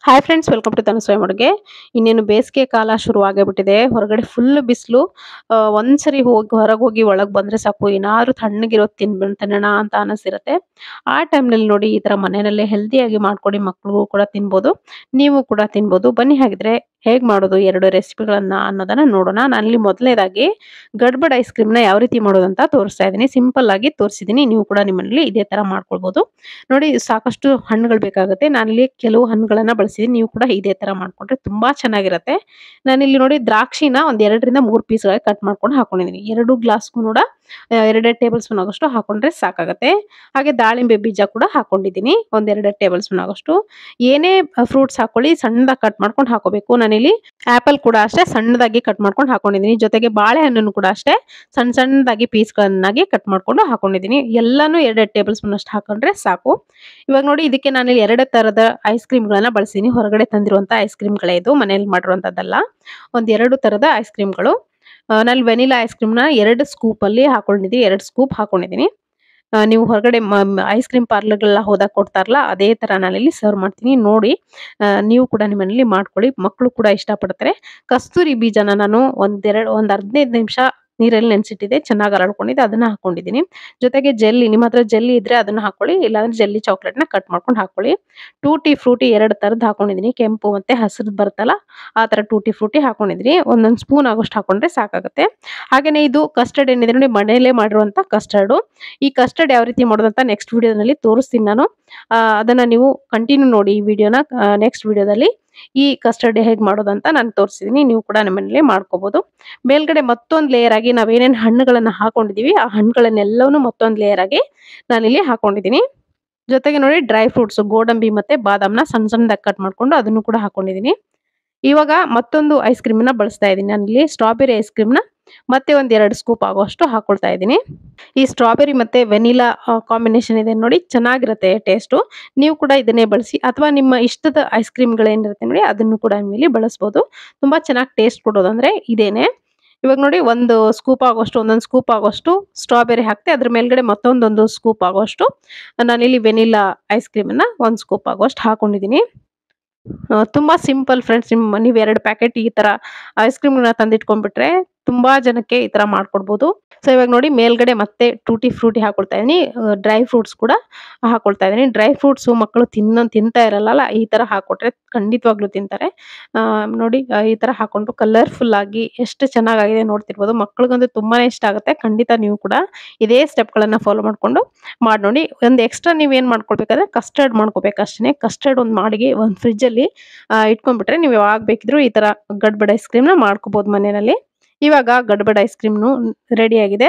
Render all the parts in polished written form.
Hi friends, welcome to Tanushree ಅಡುಗೆ. ಇನ್ನೇನು ಬೇಸಿಗೆ ಕಾಲ ಶುರುವಾಗೇ ಹೊರಗಡೆ ಫುಲ್ ಬಿಸಿಲು. ಒಂದ್ಸರಿ ಹೊರಗೆ ಹೋಗಿ ಒಳಗೆ ಬಂದ್ರೆ ಸಾಕು, ಏನಾದ್ರು ತಣ್ಣಗಿರೋದು ತಿನ್ನೋಣ ಅಂತ ಅನಿಸಿರುತ್ತೆ. ಆ ಟೈಮ್ನಲ್ಲಿ ನೋಡಿ ಈ ತರ ಮನೆಯಲ್ಲೇ ಹೆಲ್ದಿಯಾಗಿ ಮಾಡ್ಕೊಡಿ, ಮಕ್ಳಿಗೂ ಕೂಡ ತಿನ್ಬೋದು, ನೀವು ಕೂಡ ತಿನ್ಬೋದು. ಬನ್ನಿ ಹಾಗಿದ್ರೆ ಹೇಗೆ ಮಾಡೋದು ಎರಡು ರೆಸಿಪಿಗಳನ್ನ ಅನ್ನೋದನ್ನ ನೋಡೋಣ. ನಾನಿಲ್ಲಿ ಮೊದಲನೇದಾಗಿ ಗಡ್ಬಡ್ ಐಸ್ ಕ್ರೀಮ್ನ ಯಾವ ರೀತಿ ಮಾಡೋದು ಅಂತ ತೋರಿಸ್ತಾ ಇದ್ದೀನಿ. ಸಿಂಪಲ್ ಆಗಿ ತೋರಿಸಿದ್ದೀನಿ, ನೀವು ಕೂಡ ನಿಮ್ಮಲ್ಲಿ ಇದೇ ತರ ಮಾಡ್ಕೊಳ್ಬೋದು. ನೋಡಿ, ಸಾಕಷ್ಟು ಹಣ್ಣುಗಳು ಬೇಕಾಗುತ್ತೆ. ನಾನಿಲ್ಲಿ ಕೆಲವು ಹಣ್ಣುಗಳನ್ನ ಬಳಸಿದ್ದೀನಿ, ನೀವು ಕೂಡ ಇದೇ ತರ ಮಾಡ್ಕೊಂಡ್ರೆ ತುಂಬಾ ಚೆನ್ನಾಗಿರುತ್ತೆ. ನಾನಿಲ್ಲಿ ನೋಡಿ ದ್ರಾಕ್ಷಿನ ಒಂದ್ 2ರಿಂದ 3 ಪೀಸ್ಗಳಾಗಿ ಕಟ್ ಮಾಡ್ಕೊಂಡು ಹಾಕೊಂಡಿದ್ದೀನಿ. 2 ಗ್ಲಾಸ್ಗೂ ಕೂಡ 2 ಟೇಬಲ್ ಸ್ಪೂನ್ ಆಗೋಷ್ಟು ಹಾಕೊಂಡ್ರೆ ಸಾಕಾಗುತ್ತೆ. ಹಾಗೆ ದಾಳಿಂಬೆ ಬೀಜ ಕೂಡ ಹಾಕೊಂಡಿದ್ದೀನಿ, ಒಂದ್ 2 ಟೇಬಲ್ ಸ್ಪೂನ್ ಆಗೋಷ್ಟು. ಏನೇ ಫ್ರೂಟ್ಸ್ ಹಾಕೊಳ್ಳಿ ಸಣ್ಣದಾಗಿ ಕಟ್ ಮಾಡ್ಕೊಂಡು ಹಾಕೋಬೇಕು. ನಾನಿಲ್ಲಿ ಆಪಲ್ ಕೂಡ ಅಷ್ಟೇ ಸಣ್ಣದಾಗಿ ಕಟ್ ಮಾಡ್ಕೊಂಡು ಹಾಕೊಂಡಿದ್ದೀನಿ. ಜೊತೆಗೆ ಬಾಳೆಹಣ್ಣನ್ನು ಕೂಡ ಅಷ್ಟೇ ಸಣ್ಣದಾಗಿ ಪೀಸ್ಗಳನ್ನಾಗಿ ಕಟ್ ಮಾಡ್ಕೊಂಡು ಹಾಕೊಂಡಿದ್ದೀನಿ. ಎಲ್ಲಾನು 2 ಟೇಬಲ್ ಸ್ಪೂನ್ ಅಷ್ಟು ಹಾಕೊಂಡ್ರೆ ಸಾಕು. ಇವಾಗ ನೋಡಿ, ಇದಕ್ಕೆ ನಾನಿಲ್ಲಿ 2 ತರದ ಐಸ್ ಕ್ರೀಮ್ಗಳನ್ನ ಬಳಸಿದ್ದೀನಿ. ಹೊರಗಡೆ ತಂದಿರುವಂತ ಐಸ್ ಕ್ರೀಮ್ಗಳೇ ಇದು, ಮನೇಲಿ ಮಾಡಿರುವಂತದ್ದಲ್ಲ. ಒಂದ್ 2 ತರದ ಐಸ್ ಕ್ರೀಮ್ಗಳು. ನಾನು ವೆನಿಲಾ ಐಸ್ ಕ್ರೀಮ್ನ 2 ಸ್ಕೂಪ್ ಅಲ್ಲಿ ಹಾಕೊಂಡಿದ್ದೀನಿ, 2 ಸ್ಕೂಪ್ ಹಾಕೊಂಡಿದ್ದೀನಿ. ನೀವು ಹೊರಗಡೆ ಐಸ್ ಕ್ರೀಮ್ ಪಾರ್ಲರ್ಗೆಲ್ಲ ಹೋದಾಗ ಕೊಡ್ತಾರಲ್ಲ, ಅದೇ ತರ ನಾನಿಲ್ಲಿ ಸರ್ವ್ ಮಾಡ್ತೀನಿ. ನೋಡಿ, ನೀವು ಕೂಡ ನಿಮ್ಮ ಮನೇಲಿ ಮಾಡ್ಕೊಳ್ಳಿ, ಮಕ್ಕಳು ಕೂಡ ಇಷ್ಟಪಡ್ತಾರೆ. ಕಸ್ತೂರಿ ಬೀಜನ ನಾನು ಒಂದ್ 15 ನಿಮಿಷ ನೀರಲ್ಲಿ ನೆನೆಸಿಟ್ಟಿದ್ದೆ, ಚೆನ್ನಾಗಿ ಹರಡ್ಕೊಂಡಿದ್ದೆ, ಅದನ್ನ ಹಾಕೊಂಡಿದ್ದೀನಿ. ಜೊತೆಗೆ ಜೆಲ್ಲಿ, ನಿಮ್ಮ ಹತ್ರ ಜೆಲ್ಲಿ ಇದ್ರೆ ಅದನ್ನ ಹಾಕೊಳ್ಳಿ, ಇಲ್ಲಾಂದ್ರೆ ಜೆಲ್ಲಿ ಚಾಕ್ಲೇಟ್ನ ಕಟ್ ಮಾಡ್ಕೊಂಡು ಹಾಕೊಳ್ಳಿ. ಟೂಟಿ ಫ್ರೂಟಿ 2 ತರದ್ ಹಾಕೊಂಡಿದ್ದೀನಿ, ಕೆಂಪು ಮತ್ತೆ ಹಸಿರು ಬರುತ್ತಲ್ಲ ಆ ತರ ಟೂಟಿ ಫ್ರೂಟಿ ಹಾಕೊಂಡಿದ್ದೀನಿ. ಒಂದೊಂದು ಸ್ಪೂನ್ ಆಗೋಷ್ಟು ಹಾಕೊಂಡ್ರೆ ಸಾಕಾಗುತ್ತೆ. ಹಾಗೇನೆ ಇದು ಕಸ್ಟರ್ಡ್ ಏನಿದೆ ನೋಡಿ, ಮನೆಯಲ್ಲೇ ಮಾಡಿರುವಂತ ಕಸ್ಟರ್ಡು. ಈ ಕಸ್ಟರ್ಡ್ ಯಾವ ರೀತಿ ಮಾಡೋದಂತ ನೆಕ್ಸ್ಟ್ ವಿಡಿಯೋದಲ್ಲಿ ತೋರಿಸ್ತೀನಿ ನಾನು. ಅದನ್ನ ನೀವು ಕಂಟಿನ್ಯೂ ನೋಡಿ ಈ ವಿಡಿಯೋನ. ನೆಕ್ಸ್ಟ್ ವಿಡಿಯೋದಲ್ಲಿ ಈ ಕಸ್ಟರ್ಡ್ ಹೇಗೆ ಮಾಡೋದಂತ ನಾನು ತೋರಿಸಿದೀನಿ, ನೀವು ಕೂಡ ನಿಮ್ಮ ಮನೇಲಿ ಮಾಡ್ಕೋಬಹುದು. ಮೇಲ್ಗಡೆ ಮತ್ತೊಂದು ಲೇಯರ್ ಆಗಿ ನಾವೇನೇನು ಹಣ್ಣುಗಳನ್ನ ಹಾಕೊಂಡಿದೀವಿ ಆ ಹಣ್ಣುಗಳನ್ನೆಲ್ಲವೂ ಮತ್ತೊಂದು ಲೇಯರ್ ಆಗಿ ನಾನಿಲ್ಲಿ ಹಾಕೊಂಡಿದ್ದೀನಿ. ಜೊತೆಗೆ ನೋಡಿ, ಡ್ರೈ ಫ್ರೂಟ್ಸ್ ಗೋಡಂಬಿ ಮತ್ತೆ ಬಾದಾಮ್ನ ಸಣ್ಣದಾಗಿ ಕಟ್ ಮಾಡ್ಕೊಂಡು ಅದನ್ನು ಕೂಡ ಹಾಕೊಂಡಿದ್ದೀನಿ. ಇವಾಗ ಮತ್ತೊಂದು ಐಸ್ ಕ್ರೀಮ್ನ ಬಳಸ್ತಾ ಇದ್ದೀನಿ. ನಾನಿಲ್ಲಿ ಸ್ಟ್ರಾಬೆರಿ ಐಸ್ ಕ್ರೀಮ್ನ ಮತ್ತೆ ಒಂದ್ 2 ಸ್ಕೂಪ್ ಆಗೋಷ್ಟು ಹಾಕೊಳ್ತಾ ಇದ್ದೀನಿ. ಈ ಸ್ಟ್ರಾಬೆರಿ ಮತ್ತೆ ವೆನಿಲಾ ಕಾಂಬಿನೇಷನ್ ಇದೆ ನೋಡಿ, ಚೆನ್ನಾಗಿರುತ್ತೆ ಟೇಸ್ಟು. ನೀವು ಕೂಡ ಇದನ್ನೇ ಬಳಸಿ, ಅಥವಾ ನಿಮ್ಮ ಇಷ್ಟದ ಐಸ್ ಕ್ರೀಮ್ಗಳೇನಿರುತ್ತೆ ನೋಡಿ ಅದನ್ನು ಕೂಡ ಇಲ್ಲಿ ಬಳಸ್ಬೋದು. ತುಂಬಾ ಚೆನ್ನಾಗಿ ಟೇಸ್ಟ್ ಕೊಡೋದಂದ್ರೆ ಇದೇನೆ. ಇವಾಗ ನೋಡಿ, ಒಂದು ಸ್ಕೂಪ್ ಆಗೋಷ್ಟು, ಒಂದೊಂದು ಸ್ಕೂಪ್ ಆಗೋಷ್ಟು ಸ್ಟ್ರಾಬೆರಿ ಹಾಕ್ತೆ, ಅದ್ರ ಮೇಲ್ಗಡೆ ಮತ್ತೊಂದೊಂದು ಸ್ಕೂಪ್ ಆಗೋಷ್ಟು ನಾನಿಲ್ಲಿ ವೆನಿಲಾ ಐಸ್ ಕ್ರೀಮನ್ನ 1 ಸ್ಕೂಪ್ ಆಗೋಷ್ಟು ಹಾಕೊಂಡಿದ್ದೀನಿ. ತುಂಬಾ ಸಿಂಪಲ್ ಫ್ರೆಂಡ್ಸ್. ನೀವು 2 ಪ್ಯಾಕೆಟ್ ಈ ತರ ಐಸ್ ಕ್ರೀಮ್ನ ತಂದಿಟ್ಕೊಂಡ್ಬಿಟ್ರೆ ತುಂಬಾ ಜನಕ್ಕೆ ಈ ತರ ಮಾಡ್ಕೊಡ್ಬೋದು. ಸೊ ಇವಾಗ ನೋಡಿ, ಮೇಲ್ಗಡೆ ಮತ್ತೆ ಟೂಟಿ ಫ್ರೂಟಿ ಹಾಕೊಳ್ತಾ ಇದೀನಿ, ಡ್ರೈ ಫ್ರೂಟ್ಸ್ ಕೂಡ ಹಾಕೊಳ್ತಾ ಇದೀನಿ. ಡ್ರೈ ಫ್ರೂಟ್ಸ್ ಮಕ್ಕಳು ತಿಂತಾ ಇರಲ್ಲ, ಈ ತರ ಹಾಕೊಟ್ರೆ ಖಂಡಿತವಾಗ್ಲೂ ತಿಂತಾರೆ. ನೋಡಿ, ಈ ತರ ಹಾಕೊಂಡು ಕಲರ್ಫುಲ್ ಆಗಿ ಎಷ್ಟು ಚೆನ್ನಾಗಿದೆ ನೋಡ್ತಿರ್ಬೋದು. ಮಕ್ಕಳಿಗಂತೂ ತುಂಬಾನೇ ಇಷ್ಟ ಆಗುತ್ತೆ. ಖಂಡಿತ ನೀವು ಕೂಡ ಇದೇ ಸ್ಟೆಪ್ ಗಳನ್ನ ಫಾಲೋ ಮಾಡ್ಕೊಂಡು ಮಾಡಿ ನೋಡಿ. ಒಂದು ಎಕ್ಸ್ಟ್ರಾ ನೀವ್ ಏನ್ ಮಾಡ್ಕೊಳ್ಬೇಕಾದ್ರೆ ಕಸ್ಟರ್ಡ್ ಮಾಡ್ಕೋಬೇಕು ಅಷ್ಟೇ. ಕಸ್ಟರ್ಡ್ ಒಂದು ಮಾಡಿ ಒಂದು ಫ್ರಿಜ್ ಅಲ್ಲಿ ಇಟ್ಕೊಂಡ್ಬಿಟ್ರೆ ನೀವು ಯಾವಾಗ ಬೇಕಿದ್ರು ಈ ತರ ಗಡ್ಬಡ್ ಐಸ್ ಕ್ರೀಮ್ ನ ಮಾಡ್ಕೋಬಹುದು ಮನೆಯಲ್ಲಿ. ಇವಾಗ ಗಡ್ಬಡ್ ಐಸ್ ಕ್ರೀಮ್ನು ರೆಡಿ ಆಗಿದೆ.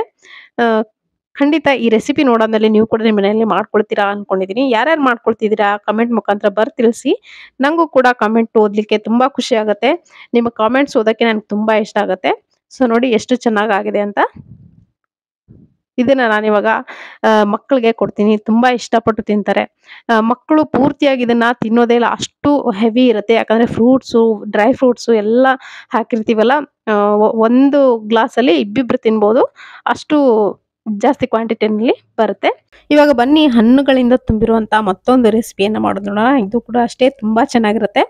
ಖಂಡಿತ ಈ ರೆಸಿಪಿ ನೋಡೋದ್ರಲ್ಲಿ ನೀವು ಕೂಡ ನಿಮ್ಮ ಮನೆಯಲ್ಲಿ ಮಾಡ್ಕೊಳ್ತೀರಾ ಅನ್ಕೊಂಡಿದೀನಿ. ಯಾರ್ಯಾರು ಮಾಡ್ಕೊಳ್ತಿದ್ದೀರಾ ಕಮೆಂಟ್ ಮುಖಾಂತರ ತಿಳಿಸಿ. ನಂಗೂ ಕೂಡ ಕಮೆಂಟ್ ಓದ್ಲಿಕ್ಕೆ ತುಂಬಾ ಖುಷಿ ಆಗುತ್ತೆ. ನಿಮ್ಮ ಕಾಮೆಂಟ್ಸ್ ಓದಕ್ಕೆ ನನಗೆ ತುಂಬಾ ಇಷ್ಟ ಆಗುತ್ತೆ. ಸೊ ನೋಡಿ ಎಷ್ಟು ಚೆನ್ನಾಗಿದೆ ಅಂತ. ಇದನ್ನ ನಾನಿವಾಗ ಮಕ್ಕಳಿಗೆ ಕೊಡ್ತೀನಿ, ತುಂಬಾ ಇಷ್ಟಪಟ್ಟು ತಿಂತಾರೆ. ಮಕ್ಕಳು ಪೂರ್ತಿಯಾಗಿ ಇದನ್ನ ತಿನ್ನೋದೇ ಇಲ್ಲ, ಅಷ್ಟು ಹೆವಿ ಇರುತ್ತೆ. ಯಾಕಂದ್ರೆ ಫ್ರೂಟ್ಸು, ಡ್ರೈ ಫ್ರೂಟ್ಸು ಎಲ್ಲ ಹಾಕಿರ್ತೀವಲ್ಲ. ಒಂದು ಗ್ಲಾಸಲ್ಲಿ ಇಬ್ಬಿಬ್ರು ತಿನ್ಬೋದು, ಅಷ್ಟು ಜಾಸ್ತಿ ಕ್ವಾಂಟಿಟಿನಲ್ಲಿ ಬರುತ್ತೆ. ಇವಾಗ ಬನ್ನಿ, ಹಣ್ಣುಗಳಿಂದ ತುಂಬಿರುವಂತ ಮತ್ತೊಂದು ರೆಸಿಪಿಯನ್ನ ಮಾಡೋದು ನೋಡೋಣ. ಇದು ಕೂಡ ಅಷ್ಟೇ ತುಂಬಾ ಚೆನ್ನಾಗಿರುತ್ತೆ.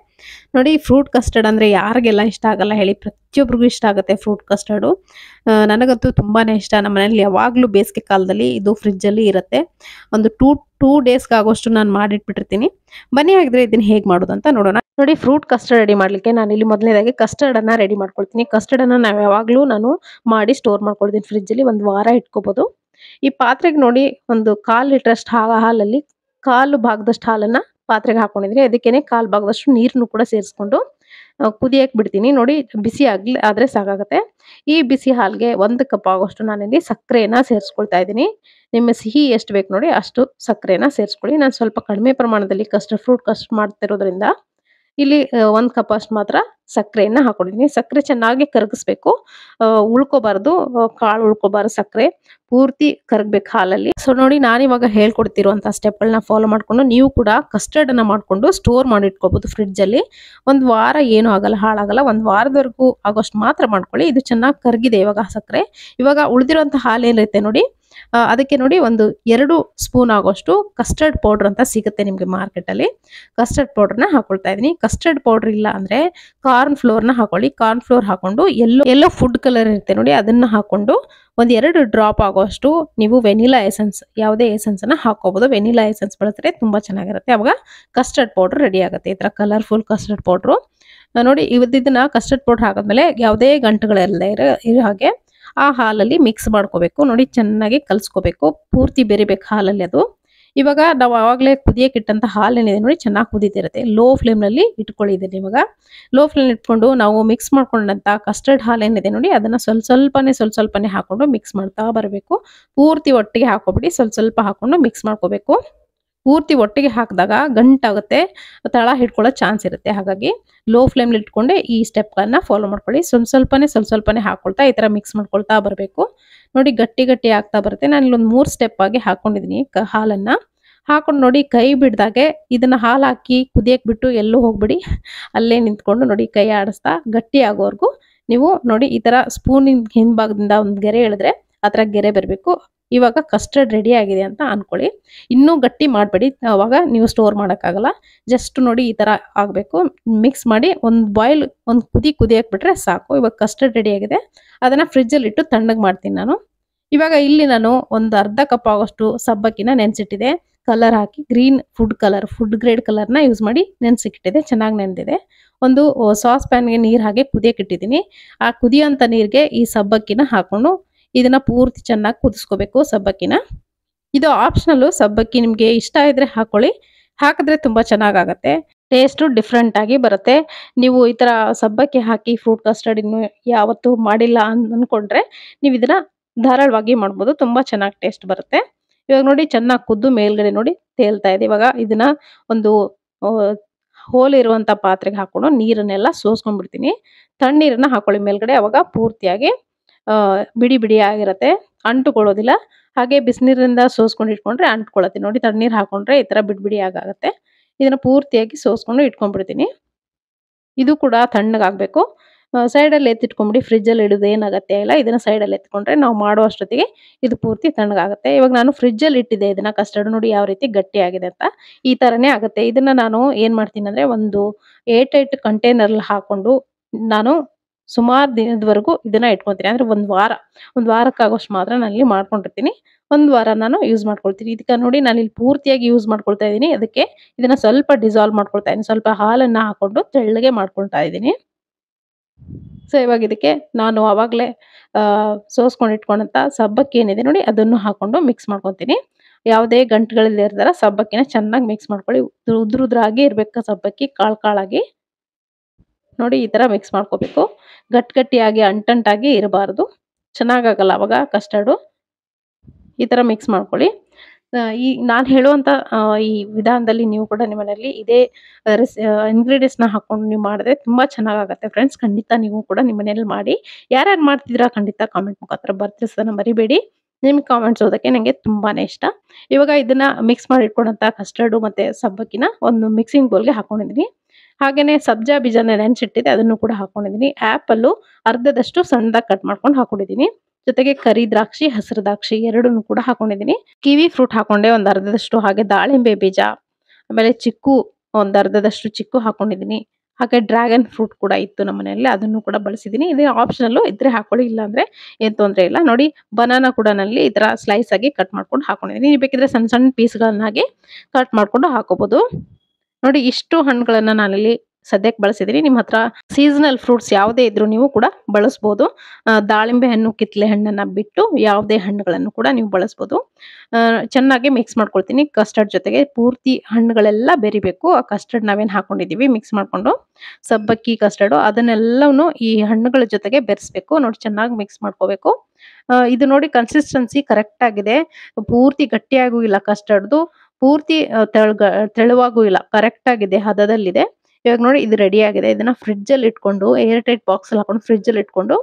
ನೋಡಿ, ಫ್ರೂಟ್ ಕಸ್ಟರ್ಡ್ ಅಂದ್ರೆ ಯಾರಿಗೆಲ್ಲ ಇಷ್ಟ ಆಗಲ್ಲ ಹೇಳಿ, ಪ್ರತಿಯೊಬ್ಬರಿಗೂ ಇಷ್ಟ ಆಗುತ್ತೆ ಫ್ರೂಟ್ ಕಸ್ಟರ್ಡು. ನನಗಂತೂ ತುಂಬಾನೇ ಇಷ್ಟ. ನಮ್ಮ ಮನೇಲಿ ಯಾವಾಗ್ಲೂ ಬೇಸಿಗೆ ಕಾಲದಲ್ಲಿ ಇದು ಫ್ರಿಜ್ ಅಲ್ಲಿ ಇರುತ್ತೆ. ಒಂದು ಟೂ ಡೇಸ್ಗೆ ಆಗೋಷ್ಟು ನಾನು ಮಾಡಿಟ್ಬಿಟ್ಟಿರ್ತೀನಿ. ಬನ್ನಿ ಹಾಗಿದ್ರೆ ಇದನ್ನ ಹೇಗೆ ಮಾಡೋದು ಅಂತ ನೋಡೋಣ. ನೋಡಿ, ಫ್ರೂಟ್ ಕಸ್ಟರ್ಡ್ ರೆಡಿ ಮಾಡ್ಲಿಕ್ಕೆ ನಾನು ಇಲ್ಲಿ ಮೊದಲನೇದಾಗಿ ಕಸ್ಟರ್ಡ್ ಅನ್ನ ರೆಡಿ ಮಾಡ್ಕೊಳ್ತೀನಿ. ಕಸ್ಟರ್ಡ್ ಅನ್ನ ನಾವು ಯಾವಾಗ್ಲೂ ನಾನು ಮಾಡಿ ಸ್ಟೋರ್ ಮಾಡ್ಕೊಳ್ತೀನಿ ಫ್ರಿಜ್ ಅಲ್ಲಿ, 1 ವಾರ ಇಟ್ಕೋಬಹುದು. ಈ ಪಾತ್ರೆಗೆ ನೋಡಿ, ಒಂದು 1/4 ಲೀಟರ್ ಅಷ್ಟು ಹಾಲಲ್ಲಿ 1/4 ಭಾಗದಷ್ಟು ಹಾಲನ್ನ ಪಾತ್ರೆಗೆ ಹಾಕೊಂಡಿದ್ದೀನಿ. ಅದಕ್ಕೇನೆ 1/4 ಭಾಗದಷ್ಟು ನೀರನ್ನು ಕೂಡ ಸೇರಿಸ್ಕೊಂಡು ಕುದಿಯಕ್ಕೆ ಬಿಡ್ತೀನಿ. ನೋಡಿ, ಬಿಸಿ ಆದ್ರೆ ಸಾಕಾಗುತ್ತೆ. ಈ ಬಿಸಿ ಹಾಲ್ಗೆ 1 ಕಪ್ ಆಗೋಷ್ಟು ನಾನಿಲ್ಲಿ ಸಕ್ಕರೆಯನ್ನ ಸೇರಿಸ್ಕೊಳ್ತಾ ಇದ್ದೀನಿ. ನಿಮ್ಮ ಸಿಹಿ ಎಷ್ಟು ಬೇಕು ನೋಡಿ ಅಷ್ಟು ಸಕ್ಕರೆನ ಸೇರಿಸ್ಕೊಳ್ಳಿ. ನಾನು ಸ್ವಲ್ಪ ಕಡಿಮೆ ಪ್ರಮಾಣದಲ್ಲಿ ಫ್ರೂಟ್ ಕಸ್ಟರ್ಡ್ ಮಾಡ್ತಿರೋದ್ರಿಂದ ಇಲ್ಲಿ 1 ಕಪ್ ಅಷ್ಟು ಮಾತ್ರ ಸಕ್ಕರೆಯನ್ನ ಹಾಕೊಂಡಿದ್ದೀನಿ. ಸಕ್ಕರೆ ಚೆನ್ನಾಗಿ ಕರಗಿಸ್ಬೇಕು, ಉಳ್ಕೋಬಾರ್ದು, ಕಾಳು ಉಳ್ಕೋಬಾರ್ದು, ಸಕ್ಕರೆ ಪೂರ್ತಿ ಕರಗಬೇಕು ಹಾಲಲ್ಲಿ. ಸೊ ನೋಡಿ, ನಾನಿವಾಗ ಹೇಳ್ಕೊಡ್ತಿರುವಂತಹ ಸ್ಟೆಪ್ಗಳನ್ನ ಫಾಲೋ ಮಾಡ್ಕೊಂಡು ನೀವು ಕೂಡ ಕಸ್ಟರ್ಡ್ ಅನ್ನ ಮಾಡ್ಕೊಂಡು ಸ್ಟೋರ್ ಮಾಡಿ ಇಟ್ಕೋಬಹುದು ಫ್ರಿಡ್ಜ್ ಅಲ್ಲಿ. 1 ವಾರ ಏನು ಆಗಲ್ಲ, ಹಾಳಾಗಲ್ಲ. 1 ವಾರದವರೆಗೂ ಆಗೋಷ್ಟು ಮಾತ್ರ ಮಾಡ್ಕೊಳ್ಳಿ. ಇದು ಚೆನ್ನಾಗಿ ಕರಗಿದೆ ಇವಾಗ ಸಕ್ಕರೆ. ಇವಾಗ ಉಳಿದಿರುವಂತಹ ಹಾಲು ಏನಿರುತ್ತೆ ನೋಡಿ, ಅದಕ್ಕೆ ನೋಡಿ ಒಂದು 2 ಸ್ಪೂನ್ ಆಗೋಷ್ಟು ಕಸ್ಟರ್ಡ್ ಪೌಡರ್ ಅಂತ ಸಿಗುತ್ತೆ ನಿಮಗೆ ಮಾರ್ಕೆಟಲ್ಲಿ. ಕಸ್ಟರ್ಡ್ ಪೌಡರ್ನ ಹಾಕೊಳ್ತಾ ಇದ್ದೀನಿ. ಕಸ್ಟರ್ಡ್ ಪೌಡರ್ ಇಲ್ಲ ಅಂದರೆ ಕಾರ್ನ್ ಫ್ಲೋರ್ನ ಹಾಕೊಳ್ಳಿ. ಕಾರ್ನ್ ಫ್ಲೋರ್ ಹಾಕೊಂಡು ಎಲ್ಲೋ ಫುಡ್ ಕಲರ್ ಇರುತ್ತೆ ನೋಡಿ, ಅದನ್ನು ಹಾಕೊಂಡು ಒಂದು 2 ಡ್ರಾಪ್ ಆಗೋಷ್ಟು ನೀವು ವೆನಿಲಾ ಎಸೆನ್ಸ್, ಯಾವುದೇ ಎಸೆನ್ಸನ್ನು ಹಾಕೋಬೋದು. ವೆನಿಲಾ ಎಸೆನ್ಸ್ ಬಳಸಿದ್ರೆ ತುಂಬ ಚೆನ್ನಾಗಿರುತ್ತೆ. ಅವಾಗ ಕಸ್ಟರ್ಡ್ ಪೌಡರ್ ರೆಡಿ ಆಗುತ್ತೆ. ಈ ಥರ ಕಲರ್ಫುಲ್ ಕಸ್ಟರ್ಡ್ ಪೌಡ್ರು ನೋಡಿ. ಇದನ್ನ ಕಸ್ಟರ್ಡ್ ಪೌಡರ್ ಹಾಕಿದ್ಮೇಲೆ ಯಾವುದೇ ಗಂಟುಗಳೆಲ್ಲ ಇರೋ ಹಾಗೆ ಆ ಹಾಲಲ್ಲಿ ಮಿಕ್ಸ್ ಮಾಡ್ಕೋಬೇಕು. ನೋಡಿ ಚೆನ್ನಾಗಿ ಕಲಿಸ್ಕೋಬೇಕು, ಪೂರ್ತಿ ಬೆರಿಬೇಕು ಹಾಲಲ್ಲಿ ಅದು. ಇವಾಗ ನಾವು ಆವಾಗಲೇ ಕುದಿಯಕ್ಕೆ ಇಟ್ಟಂತ ಹಾಲೇನಿದೆ ನೋಡಿ, ಚೆನ್ನಾಗಿ ಕುದೀತಿರುತ್ತೆ. ಲೋ ಫ್ಲೇಮ್ನಲ್ಲಿ ಇಟ್ಕೊಳ್ಳಿ. ಇದನ್ನ ಇವಾಗ ಲೋ ಫ್ಲೇಮ್ ಇಟ್ಕೊಂಡು ನಾವು ಮಿಕ್ಸ್ ಮಾಡ್ಕೊಂಡಂತ ಕಸ್ಟರ್ಡ್ ಹಾಲೇನಿದೆ ನೋಡಿ, ಅದನ್ನ ಸ್ವಲ್ಪನೇ ಹಾಕೊಂಡು ಮಿಕ್ಸ್ ಮಾಡ್ತಾ ಬರಬೇಕು. ಪೂರ್ತಿ ಒಟ್ಟಿಗೆ ಹಾಕೋಬಿಡಿ, ಸ್ವಲ್ಪ ಹಾಕೊಂಡು ಮಿಕ್ಸ್ ಮಾಡ್ಕೋಬೇಕು. ಪೂರ್ತಿ ಒಟ್ಟಿಗೆ ಹಾಕಿದಾಗ ಗಂಟಾಗುತ್ತೆ, ತಳ ಹಿಡ್ಕೊಳ್ಳೋ ಚಾನ್ಸ್ ಇರುತ್ತೆ. ಹಾಗಾಗಿ ಲೋ ಫ್ಲೇಮ್ಲಿ ಇಟ್ಕೊಂಡೆ ಈ ಸ್ಟೆಪ್ಗಳನ್ನ ಫಾಲೋ ಮಾಡ್ಕೊಳ್ಳಿ. ಸ್ವಲ್ಪನೇ ಹಾಕೊಳ್ತಾ ಈ ಥರ ಮಿಕ್ಸ್ ಮಾಡ್ಕೊಳ್ತಾ ಬರಬೇಕು. ನೋಡಿ ಗಟ್ಟಿ ಆಗ್ತಾ ಬರುತ್ತೆ. ನಾನು ಇಲ್ಲೊಂದು 3 ಸ್ಟೆಪ್ ಆಗಿ ಹಾಕೊಂಡಿದ್ದೀನಿ ಹಾಲನ್ನು. ಹಾಕೊಂಡು ನೋಡಿ ಕೈ ಬಿಡ್ದಾಗೆ ಇದನ್ನ ಹಾಲು ಹಾಕಿ ಕುದಿಯಕ್ಕೆ ಬಿಟ್ಟು ಎಲ್ಲೂ ಹೋಗ್ಬಿಡಿ, ಅಲ್ಲೇ ನಿಂತ್ಕೊಂಡು ನೋಡಿ ಕೈ ಆಡಿಸ್ತಾ ಗಟ್ಟಿ ಆಗೋವರೆಗೂ ನೀವು ನೋಡಿ ಈ ಥರ ಸ್ಪೂನಿನ ಹಿಂಭಾಗದಿಂದ ಒಂದು ಗೆರೆ ಎಳೆದ್ರೆ ಆ ಥರ ಗೆರೆ ಬರಬೇಕು. ಇವಾಗ ಕಸ್ಟರ್ಡ್ ರೆಡಿ ಆಗಿದೆ ಅಂತ ಅನ್ಕೊಳ್ಳಿ. ಇನ್ನೂ ಗಟ್ಟಿ ಮಾಡಬೇಡಿ, ಅವಾಗ ನೀವು ಸ್ಟೋರ್ ಮಾಡೋಕ್ಕಾಗಲ್ಲ. ಜಸ್ಟ್ ನೋಡಿ ಈ ಥರ ಆಗಬೇಕು. ಮಿಕ್ಸ್ ಮಾಡಿ ಒಂದು ಕುದಿಯಕ್ಕೆ ಬಿಟ್ರೆ ಸಾಕು. ಇವಾಗ ಕಸ್ಟರ್ಡ್ ರೆಡಿ ಆಗಿದೆ. ಅದನ್ನು ಫ್ರಿಜ್ಜಲ್ಲಿ ಇಟ್ಟು ತಣ್ಣಗೆ ಮಾಡ್ತೀನಿ ನಾನು. ಇವಾಗ ಇಲ್ಲಿ ನಾನು ಒಂದು ಅರ್ಧ ಕಪ್ ಆಗೋಷ್ಟು ಸಬ್ಬಕ್ಕಿನ ನೆನೆಸಿಟ್ಟಿದೆ. ಕಲರ್ ಹಾಕಿ ಗ್ರೀನ್ ಫುಡ್ ಗ್ರೇಡ್ ಕಲರ್ನ ಯೂಸ್ ಮಾಡಿ ನೆನೆಸಿಟ್ಟಿದೆ. ಚೆನ್ನಾಗಿ ನೆನೆದಿದೆ. ಒಂದು ಸಾಸ್ ಪ್ಯಾನ್ಗೆ ನೀರು ಹಾಕಿ ಕುದಿಯಕ್ಕೆ ಇಟ್ಟಿದ್ದೀನಿ. ಆ ಕುದಿಯೋಂಥ ನೀರಿಗೆ ಈ ಸಬ್ಬಕ್ಕಿನ ಹಾಕೊಂಡು ಇದನ್ನ ಪೂರ್ತಿ ಚೆನ್ನಾಗಿ ಕುದಿಸ್ಕೋಬೇಕು ಸಬ್ಬಕ್ಕಿನ. ಇದು ಆಪ್ಷನಲ್ಲು. ಸಬ್ಬಕ್ಕಿ ನಿಮಗೆ ಇಷ್ಟ ಇದ್ರೆ ಹಾಕೊಳ್ಳಿ, ಹಾಕಿದ್ರೆ ತುಂಬ ಚೆನ್ನಾಗಾಗತ್ತೆ. ಟೇಸ್ಟು ಡಿಫ್ರೆಂಟ್ ಆಗಿ ಬರುತ್ತೆ. ನೀವು ಈ ಥರ ಸಬ್ಬಕ್ಕಿ ಹಾಕಿ ಫ್ರೂಟ್ ಕಸ್ಟರ್ಡ್ ಇನ್ನು ಯಾವತ್ತೂ ಮಾಡಿಲ್ಲ ಅಂದ್ಕೊಂಡ್ರೆ ನೀವು ಇದನ್ನ ಧಾರಾಳವಾಗಿ ಮಾಡ್ಬೋದು. ತುಂಬ ಚೆನ್ನಾಗಿ ಟೇಸ್ಟ್ ಬರುತ್ತೆ. ಇವಾಗ ನೋಡಿ ಚೆನ್ನಾಗಿ ಕುದ್ದು ಮೇಲ್ಗಡೆ ನೋಡಿ ತೇಲ್ತಾ ಇದೆ. ಇವಾಗ ಇದನ್ನ ಒಂದು ಹೋಲ್ ಇರುವಂಥ ಪಾತ್ರೆಗೆ ಹಾಕೊಂಡು ನೀರನ್ನೆಲ್ಲ ಸೋಸ್ಕೊಂಡ್ಬಿಡ್ತೀನಿ. ತಣ್ಣೀರನ್ನ ಹಾಕೊಳ್ಳಿ ಮೇಲ್ಗಡೆ, ಅವಾಗ ಪೂರ್ತಿಯಾಗಿ ಬಿಡಿ ಆಗಿರುತ್ತೆ, ಅಂಟುಕೊಳ್ಳೋದಿಲ್ಲ. ಹಾಗೆ ಬಿಸಿನೀರಿಂದ ಸೋಸ್ಕೊಂಡು ಇಟ್ಕೊಂಡ್ರೆ ಅಂಟ್ಕೊಳ್ಳುತ್ತೆ. ನೋಡಿ ತಣ್ಣೀರು ಹಾಕೊಂಡ್ರೆ ಈ ಥರ ಬಿಡಿ ಆಗುತ್ತೆ. ಇದನ್ನ ಪೂರ್ತಿಯಾಗಿ ಸೋಸ್ಕೊಂಡು ಇಟ್ಕೊಂಡ್ಬಿಡ್ತೀನಿ. ಇದು ಕೂಡ ತಣ್ಣಗಾಗಬೇಕು. ಸೈಡಲ್ಲಿ ಎತ್ತಿಟ್ಕೊಂಬಿಡಿ. ಫ್ರಿಜ್ಜಲ್ಲಿ ಇಡೋದು ಏನು ಅಗತ್ಯ ಇಲ್ಲ. ಇದನ್ನ ಸೈಡಲ್ಲಿ ಎತ್ಕೊಂಡ್ರೆ ನಾವು ಮಾಡೋ ಅಷ್ಟೊತ್ತಿಗೆ ಇದು ಪೂರ್ತಿ ತಣ್ಣಗಾಗುತ್ತೆ. ಇವಾಗ ನಾನು ಫ್ರಿಜ್ಜಲ್ಲಿ ಇಟ್ಟಿದ್ದೆ ಇದನ್ನ ಕಸ್ಟರ್ಡ್, ನೋಡಿ ಯಾವ ರೀತಿ ಗಟ್ಟಿ ಆಗಿದೆ ಅಂತ. ಈ ಥರನೇ ಆಗುತ್ತೆ. ಇದನ್ನ ನಾನು ಏನು ಮಾಡ್ತೀನಿ ಅಂದರೆ ಒಂದು ಏರ್ಟೈಟ್ ಕಂಟೈನರ್ಲ್ಲಿ ಹಾಕೊಂಡು ನಾನು ಸುಮಾರು ದಿನದವರೆಗೂ ಇದನ್ನ ಇಟ್ಕೊತೀನಿ. ಅಂದರೆ ಒಂದು ವಾರಕ್ಕಾಗೋಷ್ಟು ಮಾತ್ರ ನಾನಿಲ್ಲಿ ಮಾಡ್ಕೊಂಡಿರ್ತೀನಿ. ಒಂದು ವಾರ ನಾನು ಯೂಸ್ ಮಾಡ್ಕೊಳ್ತೀನಿ. ಇದಕ್ಕೆ ನೋಡಿ ನಾನು ಇಲ್ಲಿ ಪೂರ್ತಿಯಾಗಿ ಯೂಸ್ ಮಾಡ್ಕೊಳ್ತಾ ಇದ್ದೀನಿ. ಅದಕ್ಕೆ ಇದನ್ನ ಸ್ವಲ್ಪ ಡಿಸಾಲ್ವ್ ಮಾಡ್ಕೊಳ್ತಾ ಇದ್ದೀನಿ. ಸ್ವಲ್ಪ ಹಾಲನ್ನು ಹಾಕೊಂಡು ತೆಳ್ಳಗೆ ಮಾಡ್ಕೊಳ್ತಾ ಇದ್ದೀನಿ. ಸೊ ಇವಾಗ ಇದಕ್ಕೆ ನಾನು ಆವಾಗಲೇ ಸೋಸ್ಕೊಂಡು ಇಟ್ಕೊಂಡಂಥ ಸಬ್ಬಕ್ಕಿ ಏನಿದೆ ನೋಡಿ, ಅದನ್ನು ಹಾಕೊಂಡು ಮಿಕ್ಸ್ ಮಾಡ್ಕೊತೀನಿ. ಯಾವುದೇ ಗಂಟುಗಳಿಲ್ಲದೆ ಇರ್ತಾರ ಸಬ್ಬಕ್ಕಿನ ಚೆನ್ನಾಗಿ ಮಿಕ್ಸ್ ಮಾಡ್ಕೊಳ್ಳಿ. ಉದ್ರಾಗಿ ಇರಬೇಕು ಸಬ್ಬಕ್ಕಿ, ಕಾಳಾಗಿ ನೋಡಿ ಈ ಥರ ಮಿಕ್ಸ್ ಮಾಡ್ಕೋಬೇಕು. ಗಟ್ಟಿಯಾಗಿ ಅಂಟಾಗಿ ಇರಬಾರ್ದು, ಚೆನ್ನಾಗಾಗಲ್ಲ ಅವಾಗ ಕಸ್ಟರ್ಡು. ಈ ಥರ ಮಿಕ್ಸ್ ಮಾಡ್ಕೊಳ್ಳಿ. ಈ ನಾನು ಹೇಳುವಂಥ ಈ ವಿಧಾನದಲ್ಲಿ ನೀವು ಕೂಡ ನಿಮ್ಮ ಮನೆಯಲ್ಲಿ ಇದೇ ಇಂಗ್ರೀಡಿಯೆಂಟ್ಸ್ನ ಹಾಕೊಂಡು ನೀವು ಮಾಡಿದ್ರೆ ತುಂಬ ಚೆನ್ನಾಗಾಗುತ್ತೆ ಫ್ರೆಂಡ್ಸ್. ಖಂಡಿತ ನೀವು ಕೂಡ ನಿಮ್ಮ ಮನೆಯಲ್ಲಿ ಮಾಡಿ. ಯಾರ್ಯಾರು ಮಾಡ್ತಿದ್ದೀರಾ ಖಂಡಿತ ಕಾಮೆಂಟ್ ಮುಖಾಂತರ ಬರ್ತಿಸೋದನ್ನ ಮರಿಬೇಡಿ. ನಿಮ್ಗೆ ಕಾಮೆಂಟ್ಸ್ ಓದೋಕ್ಕೆ ನನಗೆ ತುಂಬಾ ಇಷ್ಟ. ಇವಾಗ ಇದನ್ನು ಮಿಕ್ಸ್ ಮಾಡಿ ಇಟ್ಕೊಂಡಂಥ ಕಸ್ಟರ್ಡು ಮತ್ತು ಸಬ್ಬಕ್ಕಿನ ಒಂದು ಮಿಕ್ಸಿಂಗ್ ಬೌಲ್ಗೆ ಹಾಕೊಂಡಿದ್ದೀನಿ. ಹಾಗೆಯೇ ಸಬ್ಜಾ ಬೀಜನ ನೆನೆಸಿಟ್ಟಿದೆ, ಅದನ್ನು ಕೂಡ ಹಾಕೊಂಡಿದ್ದೀನಿ. ಆ್ಯಪಲ್ಲು ಅರ್ಧದಷ್ಟು ಸಣ್ಣದಾಗಿ ಕಟ್ ಮಾಡ್ಕೊಂಡು ಹಾಕೊಂಡಿದ್ದೀನಿ. ಜೊತೆಗೆ ಕರಿ ದ್ರಾಕ್ಷಿ, ಹಸಿರು ದ್ರಾಕ್ಷಿ ಎರಡನ್ನೂ ಕೂಡ ಹಾಕೊಂಡಿದ್ದೀನಿ. ಕಿವಿ ಫ್ರೂಟ್ ಹಾಕೊಂಡೆ ಒಂದು ಅರ್ಧದಷ್ಟು. ಹಾಗೆ ದಾಳಿಂಬೆ ಬೀಜ, ಆಮೇಲೆ ಚಿಕ್ಕು ಒಂದು ಅರ್ಧದಷ್ಟು ಚಿಕ್ಕು ಹಾಕೊಂಡಿದ್ದೀನಿ. ಹಾಗೆ ಡ್ರ್ಯಾಗನ್ ಫ್ರೂಟ್ ಕೂಡ ಇತ್ತು ನಮ್ಮ ಮನೆಯಲ್ಲಿ, ಅದನ್ನು ಕೂಡ ಬಳಸಿದ್ದೀನಿ. ಇದು ಆಪ್ಷನಲ್ಲು, ಇದ್ರೆ ಹಾಕೊಳ್ಳಿ, ಇಲ್ಲ ಅಂದರೆ ಏನು ತೊಂದರೆ ಇಲ್ಲ. ನೋಡಿ ಬನಾನಾ ಕೂಡ ನಲ್ಲಿ ಈ ಥರ ಸ್ಲೈಸ್ ಆಗಿ ಕಟ್ ಮಾಡ್ಕೊಂಡು ಹಾಕೊಂಡಿದ್ದೀನಿ. ನೀವು ಬೇಕಿದ್ರೆ ಸಣ್ಣ ಪೀಸ್ಗಳನ್ನಾಗಿ ಕಟ್ ಮಾಡ್ಕೊಂಡು ಹಾಕೋಬೋದು. ನೋಡಿ ಇಷ್ಟು ಹಣ್ಣುಗಳನ್ನು ನಾನಿಲ್ಲಿ ಸದ್ಯಕ್ಕೆ ಬಳಸಿದ್ದೀನಿ. ನಿಮ್ಮ ಹತ್ರ ಸೀಸನಲ್ ಫ್ರೂಟ್ಸ್ ಯಾವುದೇ ಇದ್ರೂ ನೀವು ಕೂಡ ಬಳಸ್ಬೋದು. ದಾಳಿಂಬೆ ಹಣ್ಣು, ಕಿತ್ತಲೆ ಹಣ್ಣನ್ನು ಬಿಟ್ಟು ಯಾವುದೇ ಹಣ್ಣುಗಳನ್ನು ಕೂಡ ನೀವು ಬಳಸ್ಬೋದು. ಚೆನ್ನಾಗಿ ಮಿಕ್ಸ್ ಮಾಡ್ಕೊಳ್ತೀನಿ ಕಸ್ಟರ್ಡ್ ಜೊತೆಗೆ. ಪೂರ್ತಿ ಹಣ್ಣುಗಳೆಲ್ಲ ಬೆರಿಬೇಕು. ಆ ಕಸ್ಟರ್ಡ್ ನಾವೇನು ಹಾಕೊಂಡಿದ್ದೀವಿ ಮಿಕ್ಸ್ ಮಾಡಿಕೊಂಡು ಸಬ್ಬಕ್ಕಿ ಕಸ್ಟರ್ಡು, ಅದನ್ನೆಲ್ಲವೂ ಈ ಹಣ್ಣುಗಳ ಜೊತೆಗೆ ಬೆರೆಸ್ಬೇಕು. ನೋಡಿ ಚೆನ್ನಾಗಿ ಮಿಕ್ಸ್ ಮಾಡ್ಕೋಬೇಕು. ಇದು ನೋಡಿ ಕನ್ಸಿಸ್ಟೆನ್ಸಿ ಕರೆಕ್ಟ್ ಆಗಿದೆ. ಪೂರ್ತಿ ಗಟ್ಟಿಯಾಗೂ ಇಲ್ಲ ಕಸ್ಟರ್ಡ್ದು, ಪೂರ್ತಿ ತೆಳುವಾಗೂ ಇಲ್ಲ, ಕರೆಕ್ಟ್ ಆಗಿದೆ, ಹದದಲ್ಲಿದೆ. ಇವಾಗ ನೋಡಿ ಇದು ರೆಡಿ ಆಗಿದೆ. ಇದನ್ನ ಫ್ರಿಜ್ಜಲ್ಲಿ ಇಟ್ಕೊಂಡು ಏರ್ ಟೈಟ್ ಬಾಕ್ಸಲ್ಲಿ ಹಾಕೊಂಡು ಫ್ರಿಜ್ಜಲ್ಲಿ ಇಟ್ಕೊಂಡು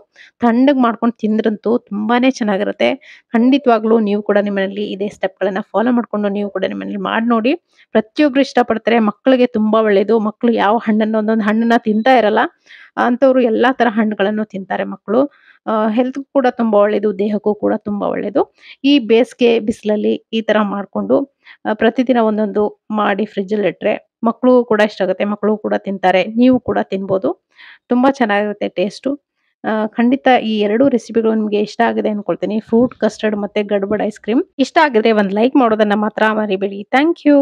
ತಣ್ಣಗೆ ಮಾಡ್ಕೊಂಡು ತಿಂದ್ರಂತೂ ತುಂಬಾನೇ ಚೆನ್ನಾಗಿರುತ್ತೆ. ಖಂಡಿತವಾಗ್ಲೂ ನೀವು ಕೂಡ ನಿಮ್ಮನೇಲಿ ಇದೇ ಸ್ಟೆಪ್ಗಳನ್ನು ಫಾಲೋ ಮಾಡಿಕೊಂಡು ನೀವು ಕೂಡ ನಿಮ್ಮನೇಲಿ ಮಾಡಿ ನೋಡಿ. ಪ್ರತಿಯೊಬ್ಬರು ಇಷ್ಟಪಡ್ತಾರೆ. ಮಕ್ಕಳಿಗೆ ತುಂಬ ಒಳ್ಳೆಯದು. ಮಕ್ಕಳು ಯಾವ ಹಣ್ಣನ್ನು ಒಂದೊಂದು ಹಣ್ಣನ್ನು ತಿಂತಾ ಇರಲ್ಲ, ಅಂಥವ್ರು ಎಲ್ಲ ಥರ ಹಣ್ಣುಗಳನ್ನು ತಿಂತಾರೆ ಮಕ್ಕಳು. ಹೆಲ್ತ್‌ಗೂ ಕೂಡ ತುಂಬಾ ಒಳ್ಳೇದು, ದೇಹಕ್ಕೂ ಕೂಡ ತುಂಬಾ ಒಳ್ಳೇದು. ಈ ಬೇಸಿಗೆ ಬಿಸಿಲಲ್ಲಿ ಈ ತರ ಮಾಡ್ಕೊಂಡು ಪ್ರತಿದಿನ ಒಂದೊಂದು ಮಾಡಿ ಫ್ರಿಡ್ಜಲ್ಲಿಟ್ರೆ ಮಕ್ಳಿಗೂ ಕೂಡ ಇಷ್ಟ ಆಗುತ್ತೆ. ಮಕ್ಕಳು ಕೂಡ ತಿಂತಾರೆ. ನೀವು ಕೂಡ ತಿನ್ಬೋದು. ತುಂಬಾ ಚೆನ್ನಾಗಿರುತ್ತೆ ಟೇಸ್ಟು. ಖಂಡಿತ ಈ 2 ರೆಸಿಪಿಗಳು ನಿಮ್ಗೆ ಇಷ್ಟ ಆಗಿದೆ ಅನ್ಕೊಳ್ತೀನಿ. ಫ್ರೂಟ್ ಕಸ್ಟರ್ಡ್ ಮತ್ತೆ ಗಡ್ಬಡ್ ಐಸ್ ಕ್ರೀಮ್. ಇಷ್ಟ ಆಗಿದ್ರೆ ಒಂದು ಲೈಕ್ ಮಾಡೋದನ್ನ ಮಾತ್ರ ಮರಿಬೇಡಿ. Thank you.